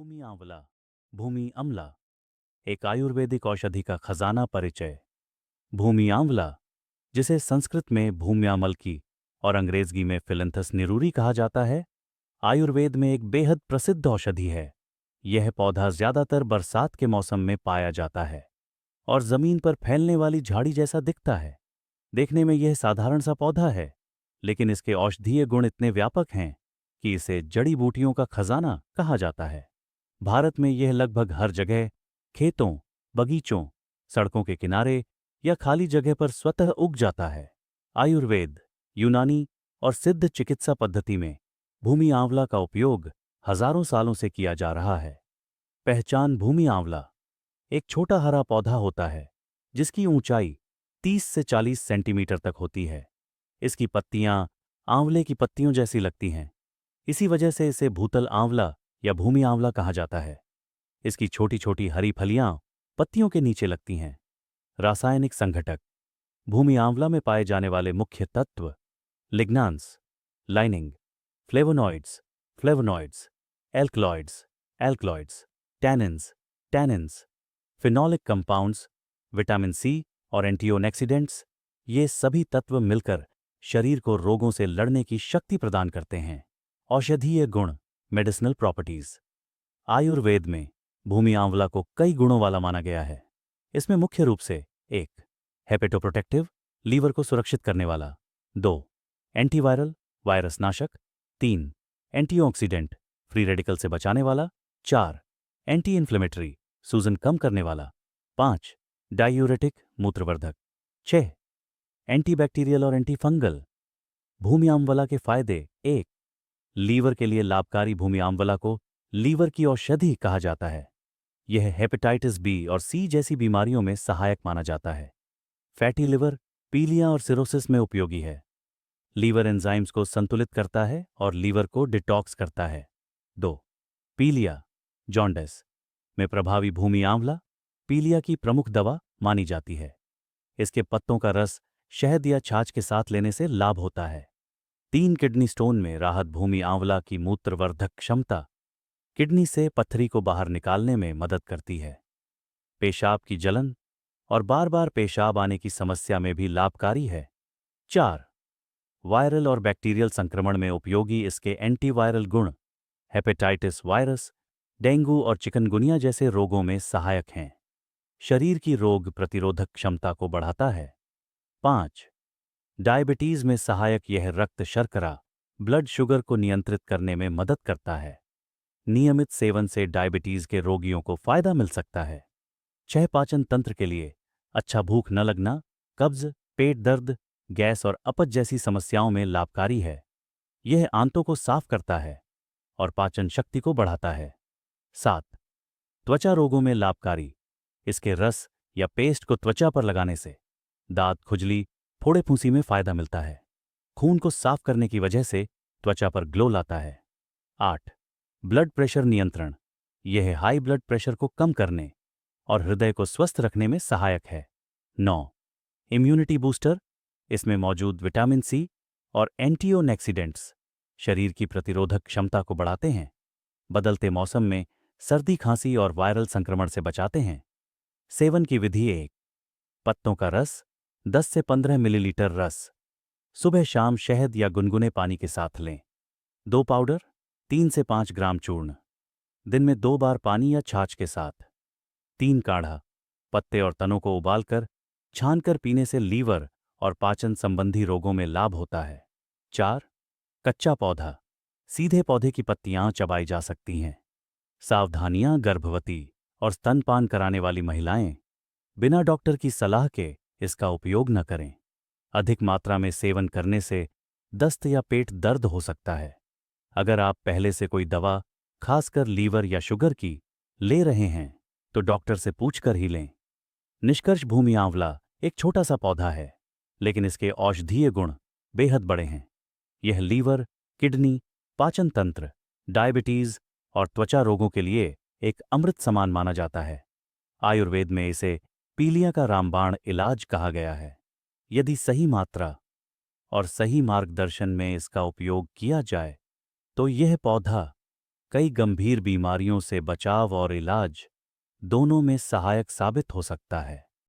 भूमि आंवला, भूमि अमला, एक आयुर्वेदिक औषधि का खजाना परिचय। भूमि आंवला, जिसे संस्कृत में भूम्यामलकी और अंग्रेजगी में फिलंथस निरूरी कहा जाता है, आयुर्वेद में एक बेहद प्रसिद्ध औषधि है। यह पौधा ज्यादातर बरसात के मौसम में पाया जाता है और जमीन पर फैलने वाली झाड़ी जैसा दिखता है। देखने में यह साधारण सा पौधा है, लेकिन इसके औषधीय गुण इतने व्यापक हैं कि इसे जड़ी बूटियों का खजाना कहा जाता है। भारत में यह लगभग हर जगह, खेतों, बगीचों, सड़कों के किनारे या खाली जगह पर स्वतः उग जाता है। आयुर्वेद, यूनानी और सिद्ध चिकित्सा पद्धति में भूमि आंवला का उपयोग हजारों सालों से किया जा रहा है। पहचान। भूमि आंवला एक छोटा हरा पौधा होता है जिसकी ऊंचाई 30 से 40 सेंटीमीटर तक होती है। इसकी पत्तियां आंवले की पत्तियों जैसी लगती हैं। इसी वजह से इसे भूतल आंवला या भूमि आंवला कहा जाता है। इसकी छोटी छोटी हरी फलियां पत्तियों के नीचे लगती हैं। रासायनिक संघटक। भूमि आंवला में पाए जाने वाले मुख्य तत्व: lignans, lining, flavonoids, alkaloids, tannins, phenolic compounds, vitamin C और एंटीऑक्सीडेंट्स। ये सभी तत्व मिलकर शरीर को रोगों से लड़ने की शक्ति प्रदान करते हैं। औषधीय गुण, मेडिसिनल प्रॉपर्टीज। आयुर्वेद में भूमि आंवला को कई गुणों वाला माना गया है। इसमें मुख्य रूप से: 1. हेपेटोप्रोटेक्टिव, लीवर को सुरक्षित करने वाला। 2. एंटीवायरल, वायरस नाशक। 3. एंटीऑक्सीडेंट, फ्री रेडिकल से बचाने वाला। 4. एंटी इन्फ्लेमेटरी, सूजन कम करने वाला। 5. डायूरेटिक, मूत्रवर्धक। 6. एंटीबैक्टीरियल और एंटीफंगल। भूमि आंवला के फायदे। 1. लीवर के लिए लाभकारी। भूमि आंवला को लीवर की औषधि कहा जाता है। यह हेपेटाइटिस बी और सी जैसी बीमारियों में सहायक माना जाता है। फैटी लिवर, पीलिया और सिरोसिस में उपयोगी है। लीवर एंजाइम्स को संतुलित करता है और लीवर को डिटॉक्स करता है। 2. पीलिया, जॉन्डिस में प्रभावी। भूमि आंवला पीलिया की प्रमुख दवा मानी जाती है। इसके पत्तों का रस शहद या छाछ के साथ लेने से लाभ होता है। 3. किडनी स्टोन में राहत। भूमि आंवला की मूत्रवर्धक क्षमता किडनी से पत्थरी को बाहर निकालने में मदद करती है। पेशाब की जलन और बार बार पेशाब आने की समस्या में भी लाभकारी है। 4. वायरल और बैक्टीरियल संक्रमण में उपयोगी। इसके एंटीवायरल गुण हेपेटाइटिस वायरस, डेंगू और चिकनगुनिया जैसे रोगों में सहायक हैं। शरीर की रोग प्रतिरोधक क्षमता को बढ़ाता है। 5. डायबिटीज में सहायक। यह रक्त शर्करा, ब्लड शुगर को नियंत्रित करने में मदद करता है। नियमित सेवन से डायबिटीज के रोगियों को फायदा मिल सकता है। 6. पाचन तंत्र के लिए अच्छा। भूख न लगना, कब्ज, पेट दर्द, गैस और अपच जैसी समस्याओं में लाभकारी है। यह आंतों को साफ करता है और पाचन शक्ति को बढ़ाता है। 7. त्वचा रोगों में लाभकारी। इसके रस या पेस्ट को त्वचा पर लगाने से दांत, खुजली, फोड़े फुंसी में फायदा मिलता है। खून को साफ करने की वजह से त्वचा पर ग्लो लाता है। 8. ब्लड प्रेशर नियंत्रण। यह हाई ब्लड प्रेशर को कम करने और हृदय को स्वस्थ रखने में सहायक है। 9. Immunity booster. इसमें मौजूद विटामिन सी और एंटीऑक्सीडेंट्स शरीर की प्रतिरोधक क्षमता को बढ़ाते हैं। बदलते मौसम में सर्दी, खांसी और वायरल संक्रमण से बचाते हैं। सेवन की विधि। 1. पत्तों का रस 10 से 15 मिलीलीटर रस सुबह शाम शहद या गुनगुने पानी के साथ लें। 2 पाउडर 3 से 5 ग्राम चूर्ण दिन में 2 बार पानी या छाछ के साथ। 3 काढ़ा पत्ते और तनों को उबालकर छानकर पीने से लीवर और पाचन संबंधी रोगों में लाभ होता है। 4. कच्चा पौधा। सीधे पौधे की पत्तियां चबाई जा सकती हैं। सावधानियां: गर्भवती और स्तनपान कराने वाली महिलाएं बिना डॉक्टर की सलाह के इसका उपयोग न करें। अधिक मात्रा में सेवन करने से दस्त या पेट दर्द हो सकता है। अगर आप पहले से कोई दवा, खासकर लीवर या शुगर की, ले रहे हैं तो डॉक्टर से पूछकर ही लें। निष्कर्ष: भूमि आंवला एक छोटा सा पौधा है, लेकिन इसके औषधीय गुण बेहद बड़े हैं। यह लीवर, किडनी, पाचन तंत्र, डायबिटीज और त्वचा रोगों के लिए एक अमृत समान माना जाता है। आयुर्वेद में इसे पीलिया का रामबाण इलाज कहा गया है। यदि सही मात्रा और सही मार्गदर्शन में इसका उपयोग किया जाए तो यह पौधा कई गंभीर बीमारियों से बचाव और इलाज दोनों में सहायक साबित हो सकता है।